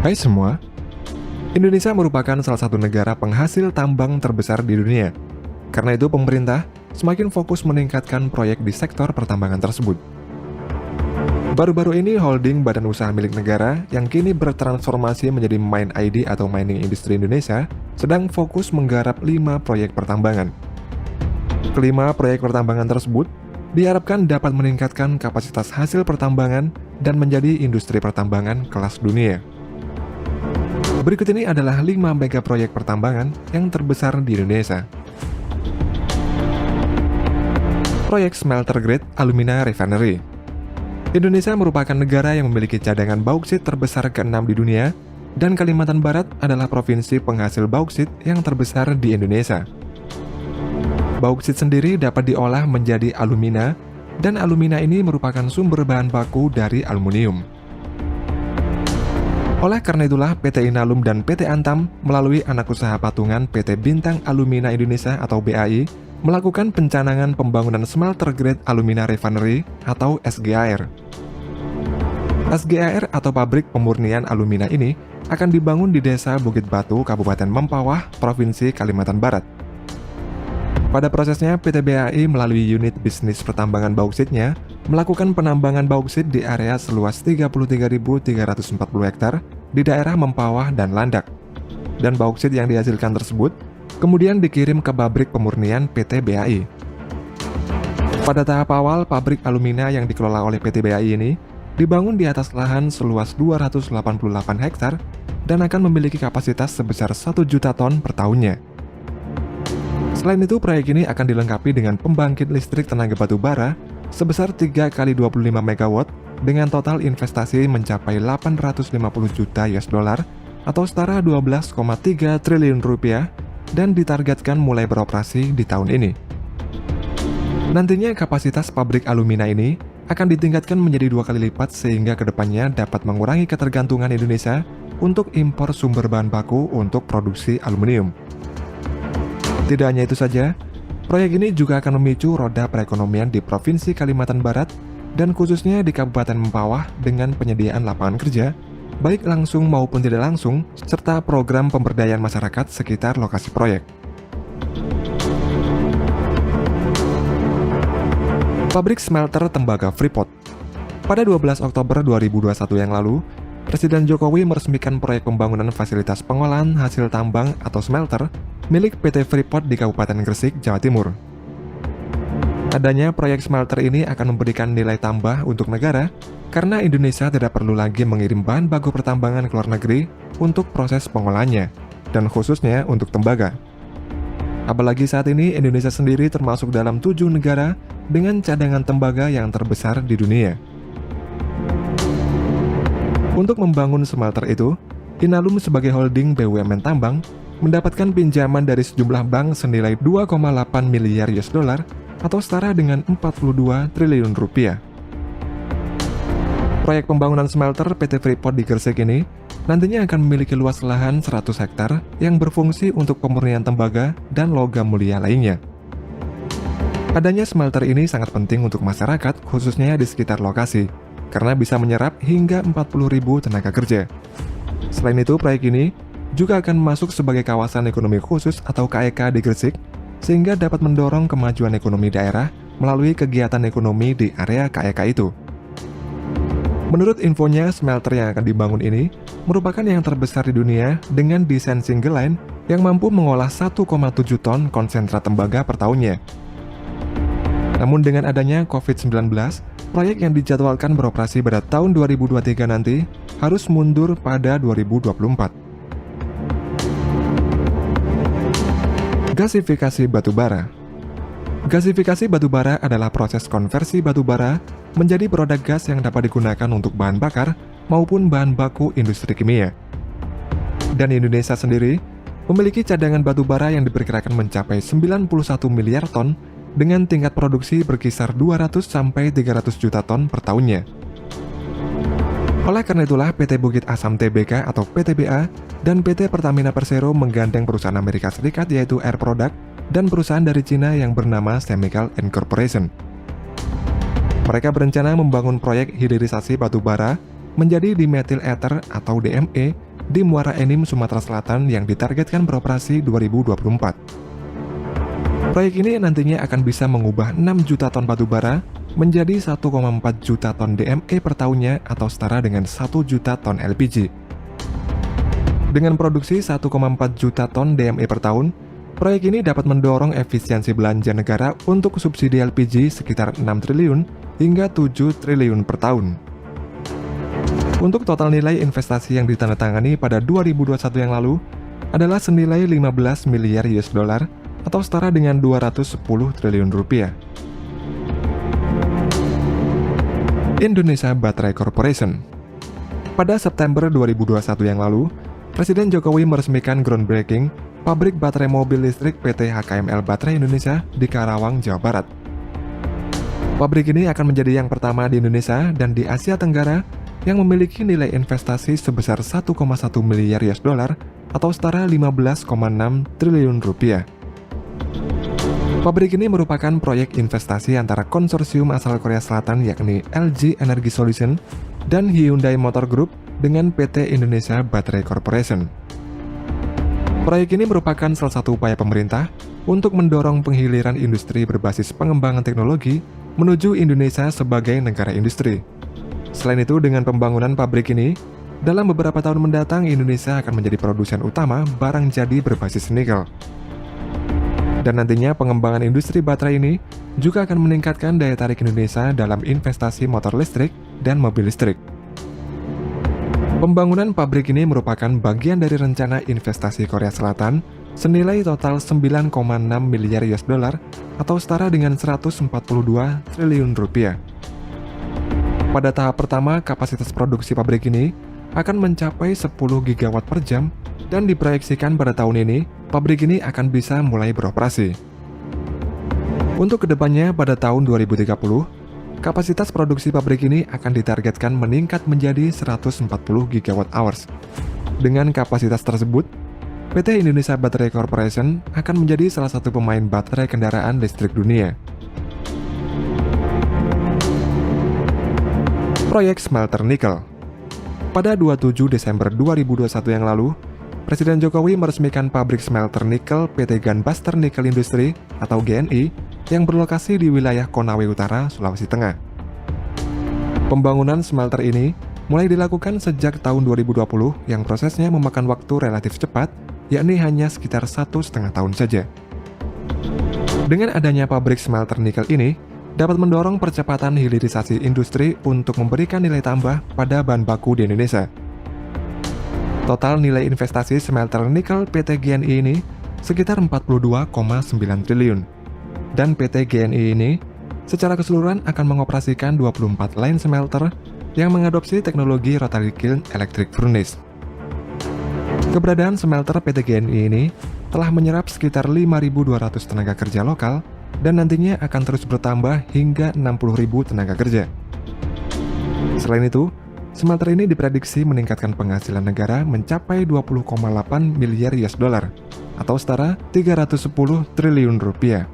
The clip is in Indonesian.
Hai semua, Indonesia merupakan salah satu negara penghasil tambang terbesar di dunia. Karena itu pemerintah semakin fokus meningkatkan proyek di sektor pertambangan tersebut. Baru-baru ini holding badan usaha milik negara yang kini bertransformasi menjadi MindID atau Mining Industry Indonesia sedang fokus menggarap 5 proyek pertambangan. Kelima proyek pertambangan tersebut diharapkan dapat meningkatkan kapasitas hasil pertambangan dan menjadi industri pertambangan kelas dunia. Berikut ini adalah 5 mega proyek pertambangan yang terbesar di Indonesia. Proyek Smelter Grade Alumina Refinery. Indonesia merupakan negara yang memiliki cadangan bauksit terbesar ke-6 di dunia, dan Kalimantan Barat adalah provinsi penghasil bauksit yang terbesar di Indonesia. Bauksit sendiri dapat diolah menjadi alumina, dan alumina ini merupakan sumber bahan baku dari aluminium. Oleh karena itulah PT Inalum dan PT Antam melalui anak usaha patungan PT Bintang Alumina Indonesia atau BAI melakukan pencanangan pembangunan Smelter Grade Alumina Refinery atau SGAR. SGAR atau pabrik pemurnian alumina ini akan dibangun di Desa Bukit Batu, Kabupaten Mempawah, Provinsi Kalimantan Barat. Pada prosesnya, PT BAI melalui unit bisnis pertambangan bauksitnya melakukan penambangan bauksit di area seluas 33.340 hektar di daerah Mempawah dan Landak. Dan bauksit yang dihasilkan tersebut kemudian dikirim ke pabrik pemurnian PT BAI. Pada tahap awal, pabrik alumina yang dikelola oleh PT BAI ini dibangun di atas lahan seluas 288 hektar dan akan memiliki kapasitas sebesar 1 juta ton per tahunnya. Selain itu, proyek ini akan dilengkapi dengan pembangkit listrik tenaga batu bara sebesar 3 kali 25 MW dengan total investasi mencapai 850 juta US dollar atau setara 12,3 triliun rupiah dan ditargetkan mulai beroperasi di tahun ini. Nantinya kapasitas pabrik alumina ini akan ditingkatkan menjadi 2 kali lipat sehingga kedepannya dapat mengurangi ketergantungan Indonesia untuk impor sumber bahan baku untuk produksi aluminium. Tidak hanya itu saja, proyek ini juga akan memicu roda perekonomian di Provinsi Kalimantan Barat dan khususnya di Kabupaten Mempawah dengan penyediaan lapangan kerja, baik langsung maupun tidak langsung, serta program pemberdayaan masyarakat sekitar lokasi proyek. Pabrik Smelter Tembaga Freeport. Pada 12 Oktober 2021 yang lalu, Presiden Jokowi meresmikan proyek pembangunan fasilitas pengolahan hasil tambang atau smelter milik PT Freeport di Kabupaten Gresik, Jawa Timur. Adanya proyek smelter ini akan memberikan nilai tambah untuk negara karena Indonesia tidak perlu lagi mengirim bahan baku pertambangan ke luar negeri untuk proses pengolahannya, dan khususnya untuk tembaga. Apalagi saat ini Indonesia sendiri termasuk dalam 7 negara dengan cadangan tembaga yang terbesar di dunia. Untuk membangun smelter itu, Inalum sebagai holding BUMN tambang mendapatkan pinjaman dari sejumlah bank senilai 2,8 miliar US dollar atau setara dengan 42 triliun rupiah. Proyek pembangunan smelter PT Freeport di Gresik ini nantinya akan memiliki luas lahan 100 hektar yang berfungsi untuk pemurnian tembaga dan logam mulia lainnya. Adanya smelter ini sangat penting untuk masyarakat, khususnya di sekitar lokasi, karena bisa menyerap hingga 40.000 tenaga kerja. Selain itu, proyek ini juga akan masuk sebagai kawasan ekonomi khusus atau KEK di Gresik, sehingga dapat mendorong kemajuan ekonomi daerah melalui kegiatan ekonomi di area KEK itu. Menurut infonya, smelter yang akan dibangun ini merupakan yang terbesar di dunia dengan desain single line yang mampu mengolah 1,7 ton konsentrat tembaga per tahunnya. Namun dengan adanya COVID-19, proyek yang dijadwalkan beroperasi pada tahun 2023 nanti harus mundur pada 2024. Gasifikasi batubara. Gasifikasi batubara adalah proses konversi batubara menjadi produk gas yang dapat digunakan untuk bahan bakar maupun bahan baku industri kimia. Dan Indonesia sendiri memiliki cadangan batubara yang diperkirakan mencapai 91 miliar ton dengan tingkat produksi berkisar 200-300 juta ton per tahunnya. Oleh karena itulah PT Bukit Asam Tbk atau PTBA dan PT Pertamina Persero menggandeng perusahaan Amerika Serikat yaitu Air Product dan perusahaan dari Cina yang bernama Chemical Incorporation. Mereka berencana membangun proyek hilirisasi batu bara menjadi dimethyl ether atau DME di Muara Enim, Sumatera Selatan yang ditargetkan beroperasi 2024. Proyek ini nantinya akan bisa mengubah 6 juta ton batu bara menjadi 1,4 juta ton DME per tahunnya atau setara dengan 1 juta ton LPG. Dengan produksi 1,4 juta ton DME per tahun, proyek ini dapat mendorong efisiensi belanja negara untuk subsidi LPG sekitar 6 triliun hingga 7 triliun per tahun. Untuk total nilai investasi yang ditandatangani pada 2021 yang lalu adalah senilai 15 miliar US dollar atau setara dengan 210 triliun rupiah. Indonesia Battery Corporation. Pada September 2021 yang lalu, Presiden Jokowi meresmikan groundbreaking pabrik baterai mobil listrik PT HKML Baterai Indonesia di Karawang, Jawa Barat. Pabrik ini akan menjadi yang pertama di Indonesia dan di Asia Tenggara yang memiliki nilai investasi sebesar 1,1 miliar US dollar atau setara 15,6 triliun rupiah. Pabrik ini merupakan proyek investasi antara konsorsium asal Korea Selatan yakni LG Energy Solution dan Hyundai Motor Group dengan PT Indonesia Battery Corporation. Proyek ini merupakan salah satu upaya pemerintah untuk mendorong penghiliran industri berbasis pengembangan teknologi menuju Indonesia sebagai negara industri. Selain itu, dengan pembangunan pabrik ini, dalam beberapa tahun mendatang Indonesia akan menjadi produsen utama barang jadi berbasis nikel. Dan nantinya pengembangan industri baterai ini juga akan meningkatkan daya tarik Indonesia dalam investasi motor listrik dan mobil listrik. Pembangunan pabrik ini merupakan bagian dari rencana investasi Korea Selatan senilai total 9,6 miliar US dollar atau setara dengan 142 triliun rupiah. Pada tahap pertama, kapasitas produksi pabrik ini akan mencapai 10 gigawatt per jam dan diproyeksikan pada tahun ini, pabrik ini akan bisa mulai beroperasi. Untuk kedepannya pada tahun 2030, kapasitas produksi pabrik ini akan ditargetkan meningkat menjadi 140 gigawatt hours. Dengan kapasitas tersebut, PT Indonesia Battery Corporation akan menjadi salah satu pemain baterai kendaraan listrik dunia. Proyek smelter nikel. Pada 27 Desember 2021 yang lalu, Presiden Jokowi meresmikan pabrik smelter nikel PT Gunbuster Nickel Industry atau GNI yang berlokasi di wilayah Konawe Utara, Sulawesi Tengah. Pembangunan smelter ini mulai dilakukan sejak tahun 2020 yang prosesnya memakan waktu relatif cepat, yakni hanya sekitar 1,5 tahun saja. Dengan adanya pabrik smelter nikel ini, dapat mendorong percepatan hilirisasi industri untuk memberikan nilai tambah pada bahan baku di Indonesia. Total nilai investasi smelter nikel PT GNI ini sekitar 42,9 triliun. Dan PT GNI ini secara keseluruhan akan mengoperasikan 24 line smelter yang mengadopsi teknologi rotary kiln electric furnace. Keberadaan smelter PT GNI ini telah menyerap sekitar 5.200 tenaga kerja lokal dan nantinya akan terus bertambah hingga 60.000 tenaga kerja. Selain itu, smelter ini diprediksi meningkatkan penghasilan negara mencapai 20,8 miliar US dollar atau setara 310 triliun rupiah.